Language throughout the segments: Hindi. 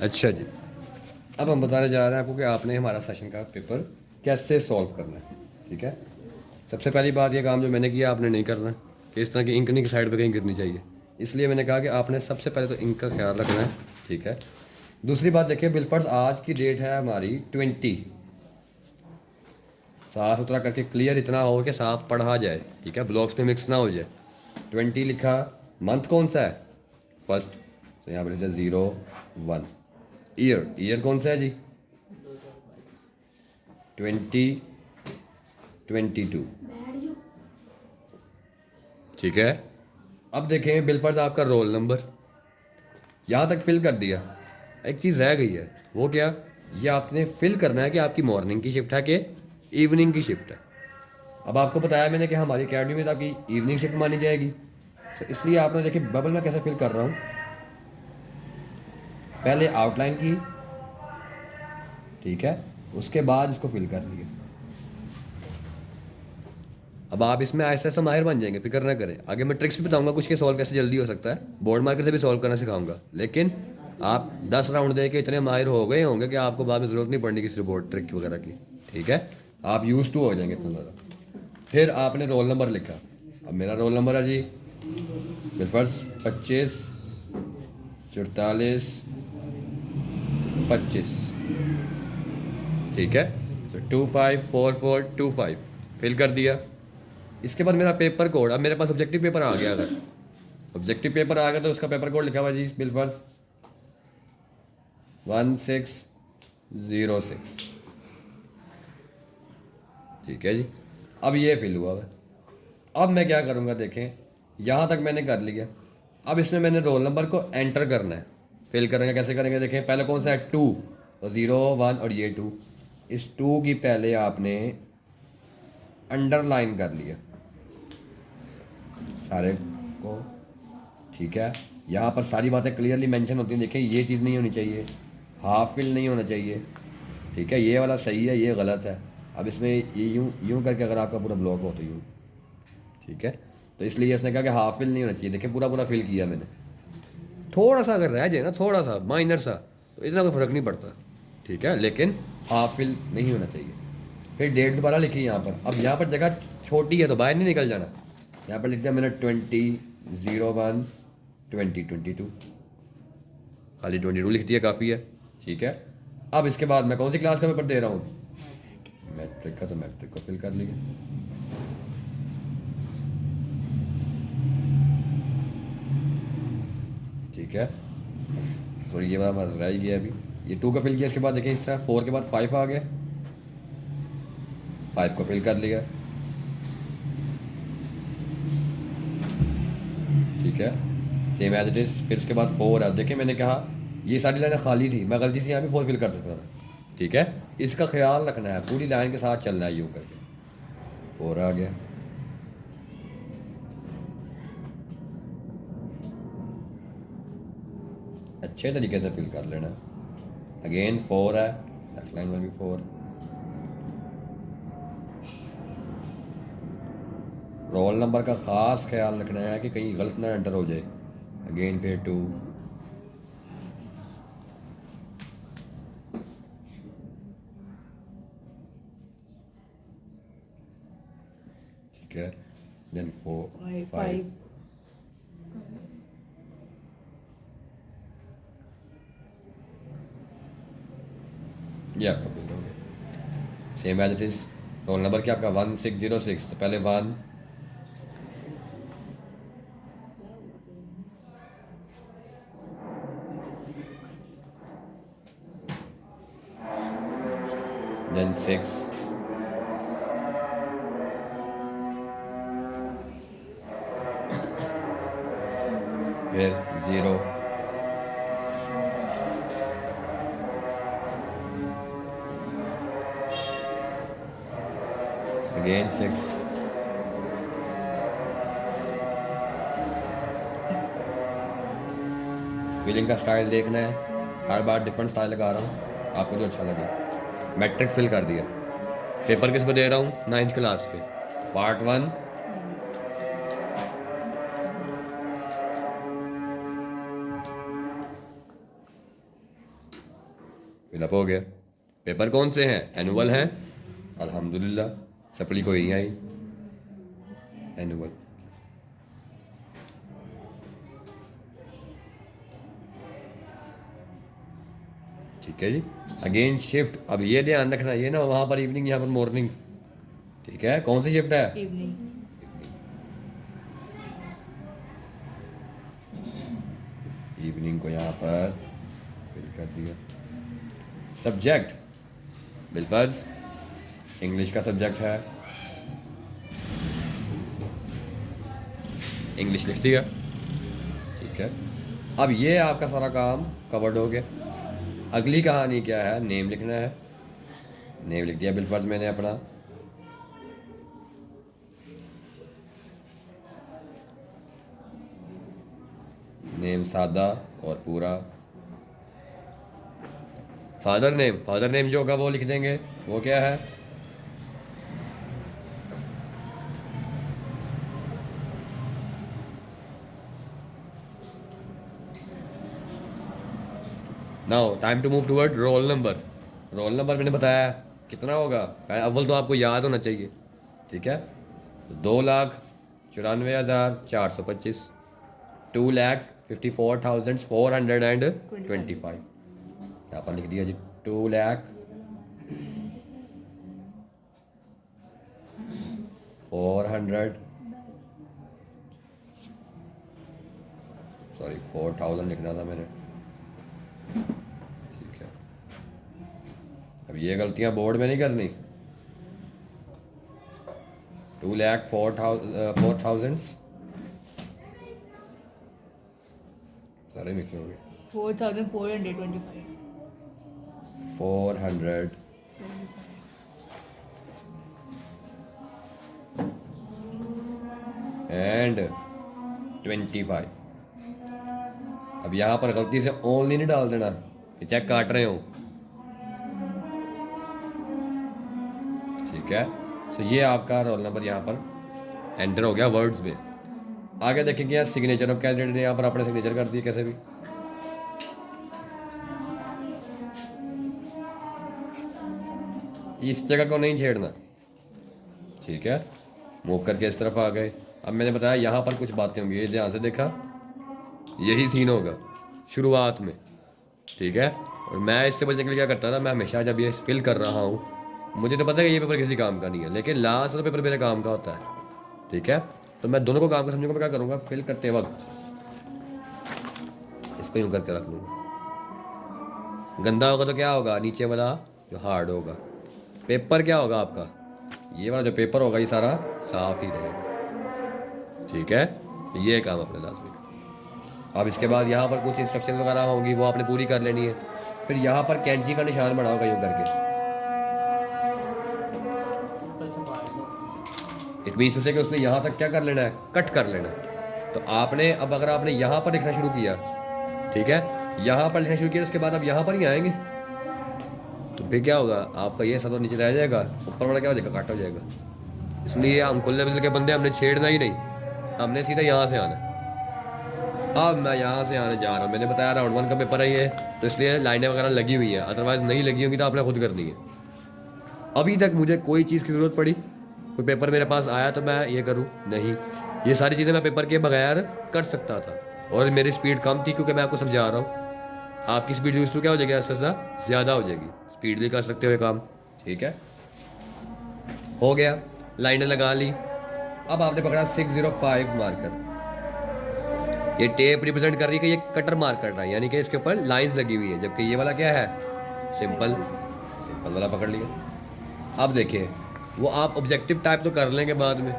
अच्छा जी, अब हम बताने जा रहे हैं आपको कि आपने हमारा सेशन का पेपर कैसे सॉल्व करना है। ठीक है, सबसे पहली बात ये काम जो मैंने किया आपने नहीं करना है कि इस तरह की इंक नहीं साइड पे कहीं गिरनी चाहिए, इसलिए मैंने कहा कि आपने सबसे पहले तो इंक का ख्याल रखना है। ठीक है, दूसरी बात देखिए बिलफर्स आज की डेट है हमारी 20, साफ सुथरा करके क्लियर इतना हो कि साफ पढ़ा जाए। ठीक है, ब्लॉक्स पे मिक्स ना हो जाए। 20 लिखा, मंथ कौन सा है, फर्स्ट, तो यहाँ पर लिखा 01। ईयर कौन सा है जी, 2022। ठीक है, अब देखें बिल पर आपका रोल नंबर यहाँ तक फिल कर दिया। एक चीज़ रह गई है, वो क्या, ये आपने फिल करना है कि आपकी मॉर्निंग की शिफ्ट है कि इवनिंग की शिफ्ट है। अब आपको बताया मैंने कि हमारी अकेडमी में तो आपकी इवनिंग शिफ्ट मानी जाएगी। इसलिए आपने देखिए बबल में कैसे फिल कर रहा हूँ, पहले आउटलाइन की, ठीक है, उसके बाद इसको फिल कर लिया। अब आप इसमें ऐसे ऐसा माहिर बन जाएंगे, फिक्र ना करें। आगे मैं ट्रिक्स भी बताऊंगा कुछ के सॉल्व कैसे जल्दी हो सकता है, बोर्ड मार्कर से भी सॉल्व करना सिखाऊंगा। लेकिन आप 10 राउंड दे के इतने माहिर हो गए होंगे कि आपको बाद में ज़रूरत नहीं पड़नी किसी बोर्ड ट्रिक वगैरह की। ठीक है, आप यूज टू हो जाएंगे इतना ज़्यादा। फिर आपने रोल नंबर लिखा। अब मेरा रोल नंबर है जी बिलफर्स 25 44 25। ठीक है, तो 254425 फिल कर दिया। इसके बाद मेरा पेपर कोड, अब मेरे पास ऑब्जेक्टिव पेपर आ गया। अगर ऑब्जेक्टिव पेपर आ गया तो उसका पेपर कोड लिखा हुआ जी बिलफर्स 1606। ठीक है जी, अब ये फिल हुआ है। अब मैं क्या करूँगा देखें, यहाँ तक मैंने कर लिया। अब इसमें मैंने रोल नंबर को एंटर करना है। फिल करेंगे, कैसे करेंगे देखें, पहले कौन सा है 2, तो 01 और ये 2, इस 2 की पहले आपने अंडरलाइन कर लिया सारे को। ठीक है, यहाँ पर सारी बातें क्लियरली मेंशन होती हैं। देखिए ये चीज़ नहीं होनी चाहिए, हाफ फिल नहीं होना चाहिए। ठीक है, ये वाला सही है, ये गलत है। अब इसमें ये यूँ यूँ करके अगर आपका पूरा ब्लॉक हो तो यूँ। ठीक है, तो इसलिए इसने कहा कि हाफ फिल नहीं होना चाहिए। देखिए पूरा पूरा फिल किया मैंने। थोड़ा सा अगर रह जाए ना, थोड़ा सा माइनर सा, तो इतना कोई फ़र्क नहीं पड़ता। ठीक है, लेकिन हाफ फिल नहीं होना चाहिए। फिर डेट दोबारा लिखी यहाँ पर। अब यहाँ पर जगह छोटी है तो बाहर नहीं निकल जाना। यहाँ पर लिख दिया मैंने 20/01/2022, खाली 22 लिख दिया, काफ़ी है। ठीक है, अब इसके बाद मैं कौन सी क्लास का पेपर दे रहा हूँ, मैट्रिक का, तो मैट्रिक को फिल कर लिया। ठीक है, तो ये वाला हमारा रह ही गया अभी। ये 2 का फिल किया, इसके बाद देखिए इस तरह 4 के बाद 5 आ गया, 5 को फिल कर लिया। ठीक है, सेम एज इट इज़। फिर उसके बाद 4 है। देखिए मैंने कहा ये सारी लाइनें खाली थी, मैं गलती से यहाँ भी 4 फिल कर सकता था। ठीक है, इसका ख्याल रखना है, पूरी लाइन के साथ चलना है यूँ करके। 4 आ गया। अच्छे तरीके से फिल कर लेना। अगेन 4 है, नेक्स्ट लाइन में भी 4। रोल नंबर का ख़ास ख्याल रखना है कि कहीं गलत ना एंटर हो जाए। अगेन फिर 2। ठीक है, देन 4 5। ये आपका फिल हो गया, same as it is. Roll number क्या आपका 1606, तो पहले 1, देन 6, फिर 0, अगेन 6, फिलिंग का स्टाइल देखना है, हर बार डिफरेंट स्टाइल लगा रहा हूँ, आपको जो अच्छा लगे। मैट्रिक फिल कर दिया। पेपर किस पे दे रहा हूँ, 9th क्लास के, पार्ट 1, फिलअप हो गया। पेपर कौन से हैं? एनुअल हैं। अल्हम्दुलिल्लाह, सप्ली कोई नहीं आई। एनुअल, ठीक है जी। अगेन शिफ्ट, अब ये ध्यान रखना, ये ना वहाँ पर इवनिंग, यहाँ पर मॉर्निंग। ठीक है, कौन सी शिफ्ट है? इवनिंग। इवनिंग को यहाँ पर फिल कर दिया। सब्जेक्ट बिलफर्ज इंग्लिश का सब्जेक्ट है, इंग्लिश लिख दिया। ठीक है, अब ये आपका सारा काम कवर्ड हो गया। अगली कहानी क्या है? नेम लिखना है। नेम लिख दिया बिलफर्ज मैंने अपना। नेम सादा और पूरा। फादर नेम जो होगा वो लिख देंगे। वो क्या है? Now time to move toward roll number. Roll number मैंने बताया कितना होगा? अव्वल तो आपको याद होना चाहिए। ठीक है, तो 2,94,425, 2,54,425। यहाँ पर लिख दिया जी 2,04,000, सॉरी 4,000 लिखना था मैंने। ठीक है, अब ये गलतियां बोर्ड में नहीं करनी। 2,04,000 सारे मिक्स हो गए। 4,425। 400 एंड 25। अब यहाँ पर गलती से ओनली नहीं डाल देना कि चेक काट रहे हो। ठीक है, तो ये आपका रोल नंबर यहाँ पर एंटर हो गया वर्ड्स में। आगे देखेंगे यहाँ सिग्नेचर ऑफ कैंडिडेट ने यहाँ पर अपने सिग्नेचर कर दिए कैसे भी। इस जगह को नहीं छेड़ना। ठीक है, मूव करके इस तरफ आ गए। अब मैंने बताया यहाँ पर कुछ बातें होंगी, ये ध्यान से देखा, यही सीन होगा शुरुआत में। ठीक है, और मैं इससे बचने के लिए क्या करता था, मैं हमेशा जब ये फिल कर रहा हूँ, मुझे तो पता है कि ये पेपर किसी काम का नहीं है, लेकिन लास्ट वाला पेपर मेरे काम का होता है। ठीक है, तो मैं दोनों को काम का समझूंगा। मैं क्या करूँगा, फिल करते वक्त इसको यूँ करके रख लूँगा। गंदा होगा तो क्या होगा, नीचे वाला जो हार्ड होगा। पेपर क्या होगा आपका, ये वाला जो पेपर होगा ये सारा साफ ही रहेगा। ठीक है, ये काम अपने लाजमी का। अब इसके बाद यहाँ पर कुछ इंस्ट्रक्शन वगैरह होंगी, वो आपने पूरी कर लेनी है। फिर यहाँ पर कैंची का निशान बना होगा यूँ करके। इट मीन्स उसे कि उसने यहाँ तक क्या कर लेना है, कट कर लेना है। तो आपने अब अगर आपने यहाँ पर लिखना शुरू किया, ठीक है, यहाँ पर लिखना शुरू किया, उसके बाद अब यहाँ पर ही आएंगे, तो फिर क्या होगा, आपका ये सब नीचे रह जाएगा, ऊपर वाला क्या हो जाएगा, कट हो जाएगा। इसलिए हम खुले बिल के बंदे, हमने छेड़ना ही नहीं, हमने सीधा यहाँ से आना। अब मैं यहाँ से आने जा रहा हूँ, मैंने बताया राउंड 1 का पेपर है ये, तो इसलिए लाइनें वगैरह लगी हुई हैं, अदरवाइज नहीं लगी होंगी तो आपने खुद करनी है। अभी तक मुझे कोई चीज़ की ज़रूरत पड़ी, कोई पेपर मेरे पास आया तो मैं ये करूँ नहीं, ये सारी चीज़ें मैं पेपर के बगैर कर सकता था। और मेरी स्पीड कम थी क्योंकि मैं आपको समझा रहा हूँ। आपकी स्पीड यूज टू क्या हो जाएगी, ऐसा ज़्यादा हो जाएगी, स्पीड भी कर सकते हो काम। ठीक है, हो गया, लाइनें लगा ली। अब आपने पकड़ा 605 मार्कर। ये टेप रिप्रेजेंट कर रही है कि ये कटर मार्क कर रहा है, यानी कि इसके ऊपर लाइंस लगी हुई है, जबकि ये वाला क्या है, सिंपल। सिंपल वाला पकड़ लिया। अब देखिए, वो आप ऑब्जेक्टिव टाइप तो कर लेंगे बाद में,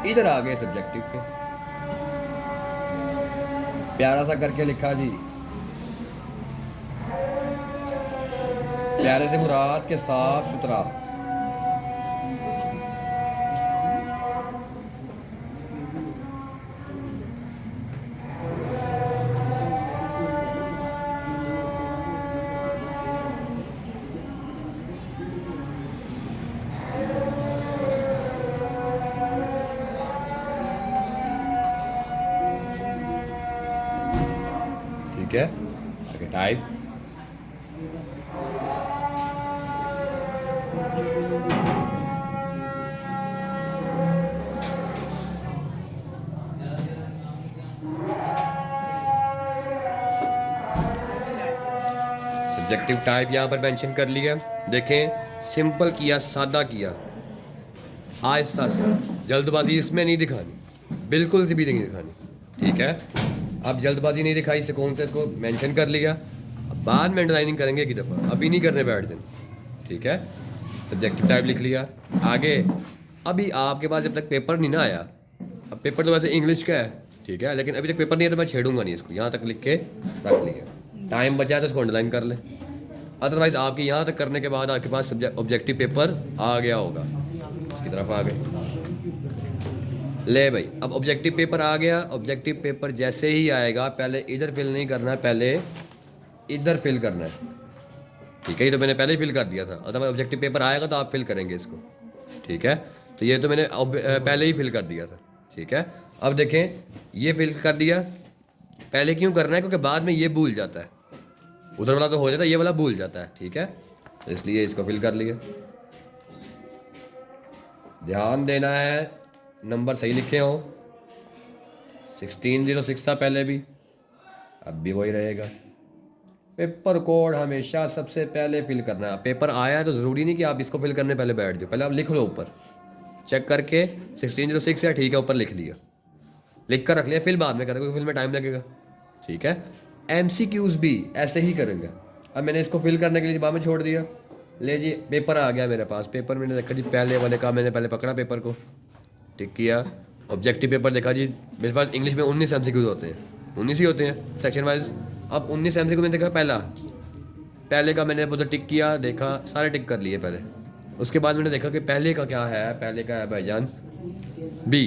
इधर आ गए सब्जेक्टिव पे। प्यारा सा करके लिखा जी, प्यारे से मुराद के साफ सुथरा। ठीक है, आगे टाइप, सब्जेक्टिव टाइप यहाँ पर मेंशन कर लिया। देखें, सिंपल किया, सादा किया, आहिस्ता से, जल्दबाजी इसमें नहीं दिखानी, बिल्कुल सी भी नहीं दिखानी, ठीक है। अब जल्दबाजी नहीं दिखाई, सुकून से इसको मेंशन कर लिया। अब बाद में अंडरलाइनिंग करेंगे एक दफ़ा, अभी नहीं करने बैठ जाए, ठीक है। सब्जेक्टिव टाइप लिख लिया। आगे अभी आपके पास जब तक पेपर नहीं ना आया, अब पेपर तो वैसे इंग्लिश का है, ठीक है, लेकिन अभी तक पेपर नहीं है तो मैं छेड़ूंगा नहीं इसको, यहाँ तक लिख के रख लिया। टाइम बचा है तो इसको अंडरलाइन कर लें, अदरवाइज़ आपके यहाँ तक करने के बाद आपके पास ऑब्जेक्टिव पेपर आ गया होगा, इसकी तरफ आ गए। ले भाई, अब ऑब्जेक्टिव पेपर आ गया। ऑब्जेक्टिव पेपर जैसे ही आएगा, पहले इधर फिल नहीं करना है, पहले इधर फिल करना है, ठीक है। ये तो मैंने पहले ही फिल कर दिया था, अदरवाइज ऑब्जेक्टिव पेपर आएगा तो आप फिल करेंगे इसको, ठीक है। तो ये तो मैंने पहले ही फिल कर दिया था, ठीक है। अब देखें, ये फिल कर दिया। पहले क्यों करना है? क्योंकि बाद में ये भूल जाता है, उधर वाला तो हो जाता है, ये वाला भूल जाता है, ठीक है। तो इसलिए इसको फिल कर लिया। ध्यान देना है नंबर सही लिखे हो। 1606 था पहले भी, अब भी वही रहेगा। पेपर कोड हमेशा सबसे पहले फिल करना है। पेपर आया है तो ज़रूरी नहीं कि आप इसको फिल करने पहले बैठ जाओ, पहले आप लिख लो ऊपर, चेक करके 1606 है, ठीक है, ऊपर लिख लिया, लिख कर रख लिया, फिल बाद में करेंगे क्योंकि फिल में टाइम लगेगा, ठीक है। MCQs भी ऐसे ही करेंगे। अब मैंने इसको फिल करने के लिए बाद में छोड़ दिया। ले जी, पेपर आ गया मेरे पास। पेपर मैंने देखा जी, पहले वाले का मैंने पहले पकड़ा पेपर को, टिक किया। ऑब्जेक्टिव पेपर देखा जी, मेरे पास इंग्लिश में 19 MCQs होते हैं, 19 ही होते हैं सेक्शन वाइज। अब 19 MCQ मैंने देखा, पहले का मैंने उधर टिक किया, देखा, सारे टिक कर लिए पहले। उसके बाद मैंने देखा कि पहले का क्या है, पहले का है भाईजान बी,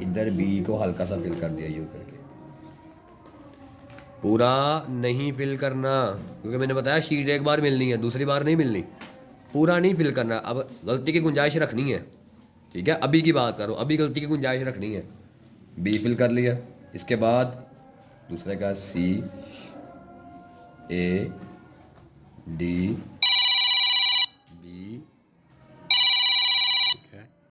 इधर बी को हल्का सा फिल कर दिया यूँ करके। पूरा नहीं फिल करना, क्योंकि मैंने बताया शीट एक बार मिलनी है, दूसरी बार नहीं मिलनी। पूरा नहीं फिल करना, अब गलती की गुंजाइश रखनी है, ठीक है। अभी की बात करो, अभी गलती की गुंजाइश रखनी है। बी फिल कर लिया। इसके बाद दूसरे का C A D